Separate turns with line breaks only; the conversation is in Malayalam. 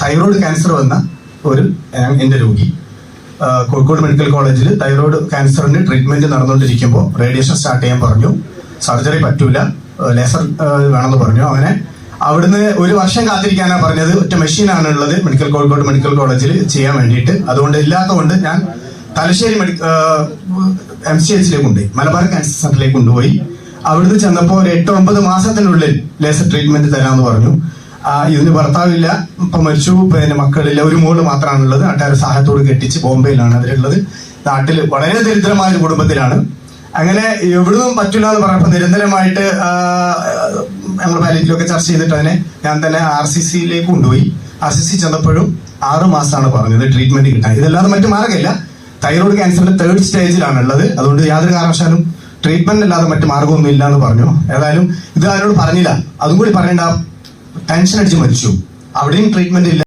തൈറോയ്ഡ് ക്യാൻസർ വന്ന എൻ്റെ രോഗി കോഴിക്കോട് മെഡിക്കൽ കോളേജിൽ തൈറോയ്ഡ് ക്യാൻസറിന് ട്രീറ്റ്മെന്റ് നടന്നുകൊണ്ടിരിക്കുമ്പോൾ റേഡിയേഷൻ സ്റ്റാർട്ട് ചെയ്യാൻ പറഞ്ഞു. സർജറി പറ്റൂല, ലേസർ വേണമെന്ന് പറഞ്ഞു. അങ്ങനെ അവിടുന്ന് 1 വർഷം കാത്തിരിക്കാനാണ് പറഞ്ഞത്. ഒറ്റ മെഷീനാണ് ഉള്ളത് കോഴിക്കോട് മെഡിക്കൽ കോളേജിൽ ചെയ്യാൻ വേണ്ടിയിട്ട്. അതുകൊണ്ട് ഇല്ലാത്തതുകൊണ്ട് ഞാൻ തലശ്ശേരി MCHലേക്ക് കൊണ്ടുപോയി, മലബാർ ക്യാൻസർ സെന്ററിലേക്ക് കൊണ്ടുപോയി. അവിടുന്ന് ചെന്നപ്പോൾ ഒരു 8-9 മാസത്തിനുള്ളിൽ ലേസർ ട്രീറ്റ്മെന്റ് തരാമെന്ന് പറഞ്ഞു. ഇതിന് ഭർത്താവില്ല, ഇപ്പൊ മരിച്ചു. പിന്നെ മക്കളില്ല, ഒരു മോള് മാത്രമാണുള്ളത്. നാട്ടുകാരെ സഹായത്തോട് കെട്ടിച്ച് ബോംബെയിലാണ് അവരുള്ളത്. നാട്ടിൽ വളരെ ദരിദ്രമായ ഒരു കുടുംബത്തിലാണ്. അങ്ങനെ എവിടുന്നും പറ്റില്ല എന്ന് പറഞ്ഞപ്പോൾ നിരന്തരമായിട്ട് ഞങ്ങൾ പാലിറ്റിലൊക്കെ ചർച്ച ചെയ്തിട്ട് അതിനെ ഞാൻ തന്നെ RCCയിലേക്ക് കൊണ്ടുപോയി. RCC ചെന്നപ്പോഴും 6 മാസമാണ് പറഞ്ഞത് ട്രീറ്റ്മെന്റ് കിട്ടാൻ. ഇതല്ലാതെ മറ്റു മാർഗ്ഗമില്ല. തൈറോയ്ഡ് ക്യാൻസറിന്റെ 3rd സ്റ്റേജിലാണ് ഉള്ളത്. അതുകൊണ്ട് യാതൊരു കാരണവശാലും ട്രീറ്റ്മെന്റ് അല്ലാതെ മറ്റു മാർഗ്ഗമൊന്നും ഇല്ല എന്ന് പറഞ്ഞു. ഏതായാലും ഇത് ആരോട് പറഞ്ഞില്ല. അതും കൂടി പറയേണ്ട, ടെൻഷൻ അടിച്ച് മരിച്ചു. അവിടെയും ട്രീറ്റ്മെന്റ് ഇല്ല.